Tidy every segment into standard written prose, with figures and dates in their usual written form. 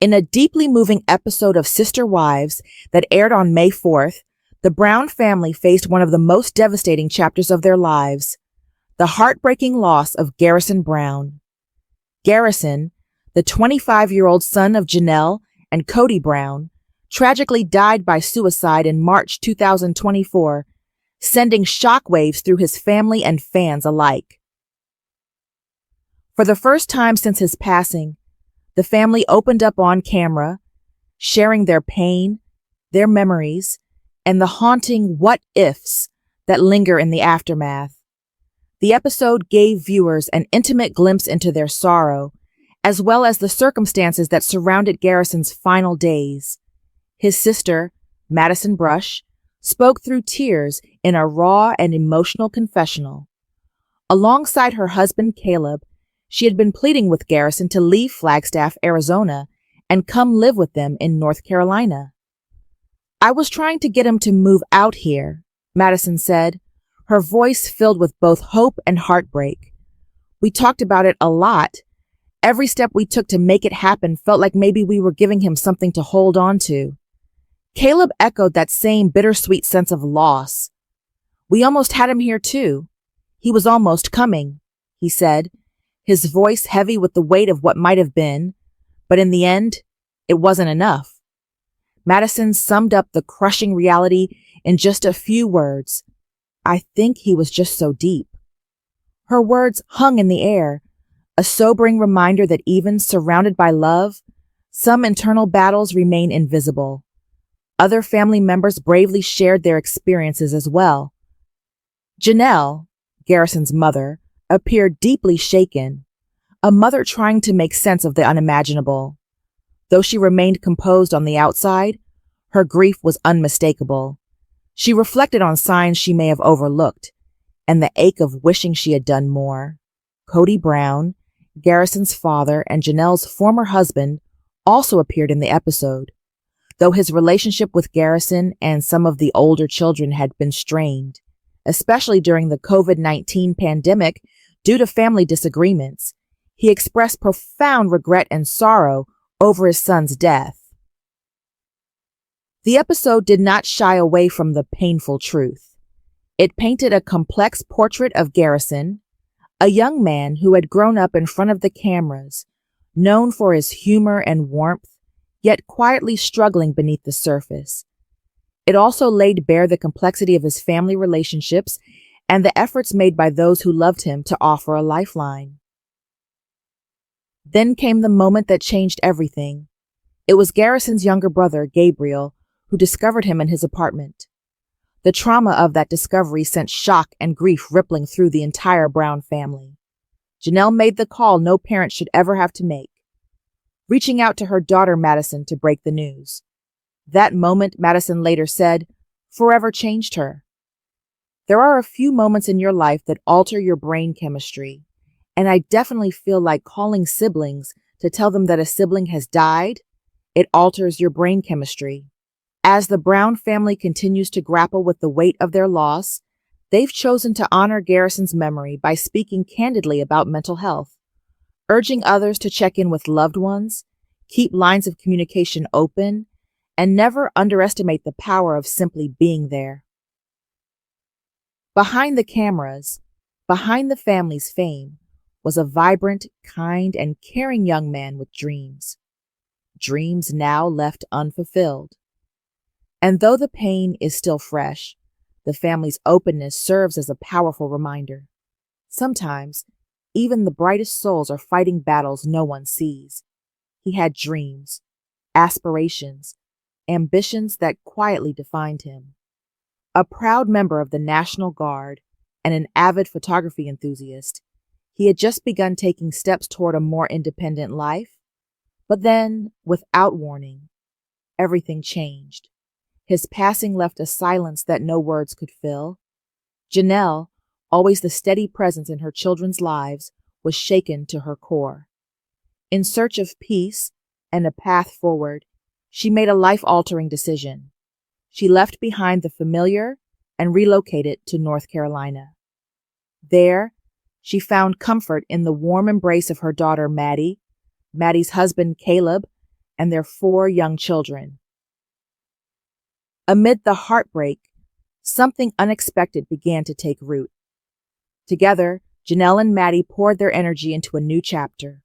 In a deeply moving episode of Sister Wives that aired on May 4th, the Brown family faced one of the most devastating chapters of their lives, the heartbreaking loss of Garrison Brown. Garrison, the 25-year-old son of Janelle and Kody Brown, tragically died by suicide in March 2024, sending shockwaves through his family and fans alike. For the first time since his passing, the family opened up on camera, sharing their pain, their memories, and the haunting what-ifs that linger in the aftermath. The episode gave viewers an intimate glimpse into their sorrow, as well as the circumstances that surrounded Garrison's final days. His sister, Madison Brush, spoke through tears in a raw and emotional confessional. Alongside her husband, Caleb, she had been pleading with Garrison to leave Flagstaff, Arizona, and come live with them in North Carolina. "I was trying to get him to move out here," Madison said, her voice filled with both hope and heartbreak. "We talked about it a lot. Every step we took to make it happen felt like maybe we were giving him something to hold on to." Caleb echoed that same bittersweet sense of loss. "We almost had him here too. He was almost coming," he said, his voice heavy with the weight of what might have been, but in the end, it wasn't enough. Madison summed up the crushing reality in just a few words: "I think he was just so deep." Her words hung in the air, a sobering reminder that even surrounded by love, some internal battles remain invisible. Other family members bravely shared their experiences as well. Janelle, Garrison's mother, appeared deeply shaken, a mother trying to make sense of the unimaginable. Though she remained composed on the outside, her grief was unmistakable. She reflected on signs she may have overlooked, and the ache of wishing she had done more. Kody Brown, Garrison's father and Janelle's former husband, also appeared in the episode. Though his relationship with Garrison and some of the older children had been strained, especially during the COVID-19 pandemic due to family disagreements, he expressed profound regret and sorrow over his son's death. The episode did not shy away from the painful truth. It painted a complex portrait of Garrison, a young man who had grown up in front of the cameras, known for his humor and warmth, yet quietly struggling beneath the surface. It also laid bare the complexity of his family relationships and the efforts made by those who loved him to offer a lifeline. Then came the moment that changed everything. It was Garrison's younger brother, Gabriel, who discovered him in his apartment. The trauma of that discovery sent shock and grief rippling through the entire Brown family. Janelle made the call no parent should ever have to make, reaching out to her daughter Madison to break the news. That moment, Madison later said, forever changed her. There are a few moments in your life that alter your brain chemistry, and I definitely feel like calling siblings to tell them that a sibling has died, it alters your brain chemistry. As the Brown family continues to grapple with the weight of their loss, they've chosen to honor Garrison's memory by speaking candidly about mental health, urging others to check in with loved ones, keep lines of communication open, and never underestimate the power of simply being there. Behind the cameras, behind the family's fame, was a vibrant, kind, and caring young man with dreams. Dreams now left unfulfilled. And though the pain is still fresh, the family's openness serves as a powerful reminder. Sometimes, even the brightest souls are fighting battles no one sees. He had dreams, aspirations, ambitions that quietly defined him. A proud member of the National Guard and an avid photography enthusiast, he had just begun taking steps toward a more independent life. But then, without warning, everything changed. His passing left a silence that no words could fill. Janelle, always the steady presence in her children's lives, was shaken to her core. In search of peace and a path forward, she made a life-altering decision. She left behind the familiar and relocated to North Carolina. There, she found comfort in the warm embrace of her daughter Maddie, Maddie's husband Caleb, and their 4 young children. Amid the heartbreak, something unexpected began to take root. Together, Janelle and Maddie poured their energy into a new chapter,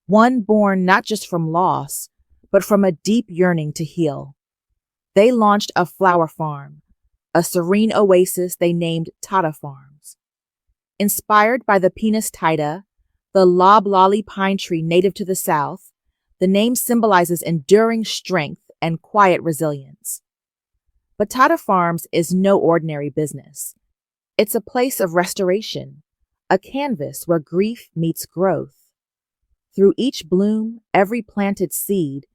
one born not just from loss, but from a deep yearning to heal. They launched a flower farm, a serene oasis they named Tata Farms. Inspired by the Pinus tida, the loblolly pine tree native to the South, the name symbolizes enduring strength and quiet resilience. But Tata Farms is no ordinary business. It's a place of restoration, a canvas where grief meets growth. Through each bloom, every planted seed,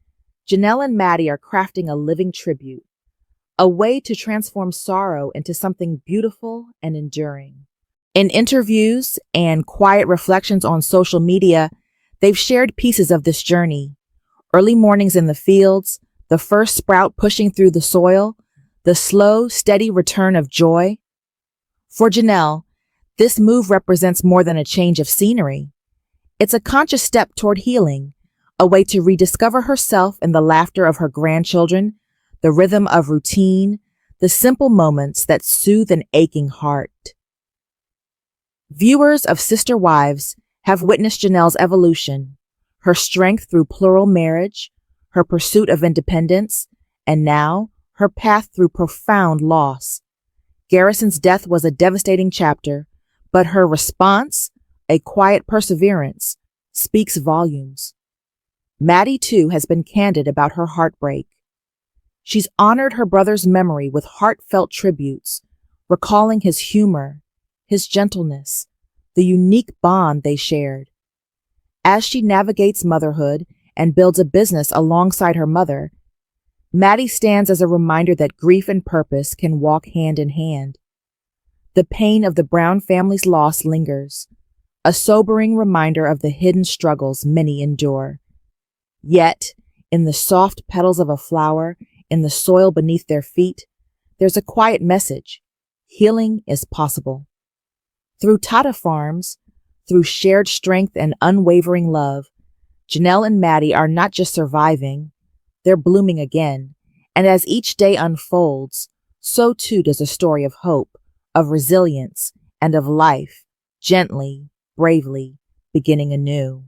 Janelle and Maddie are crafting a living tribute, a way to transform sorrow into something beautiful and enduring. In interviews and quiet reflections on social media, they've shared pieces of this journey. Early mornings in the fields, the first sprout pushing through the soil, the slow, steady return of joy. For Janelle, this move represents more than a change of scenery. It's a conscious step toward healing, a way to rediscover herself in the laughter of her grandchildren, the rhythm of routine, the simple moments that soothe an aching heart. Viewers of Sister Wives have witnessed Janelle's evolution, her strength through plural marriage, her pursuit of independence, and now her path through profound loss. Garrison's death was a devastating chapter, but her response, a quiet perseverance, speaks volumes. Maddie, too, has been candid about her heartbreak. She's honored her brother's memory with heartfelt tributes, recalling his humor, his gentleness, the unique bond they shared. As she navigates motherhood and builds a business alongside her mother, Maddie stands as a reminder that grief and purpose can walk hand in hand. The pain of the Brown family's loss lingers, a sobering reminder of the hidden struggles many endure. Yet, in the soft petals of a flower, in the soil beneath their feet, there's a quiet message: healing is possible. Through Tata Farms, through shared strength and unwavering love, Janelle and Maddie are not just surviving, they're blooming again. And as each day unfolds, so too does a story of hope, of resilience, and of life, gently, bravely, beginning anew.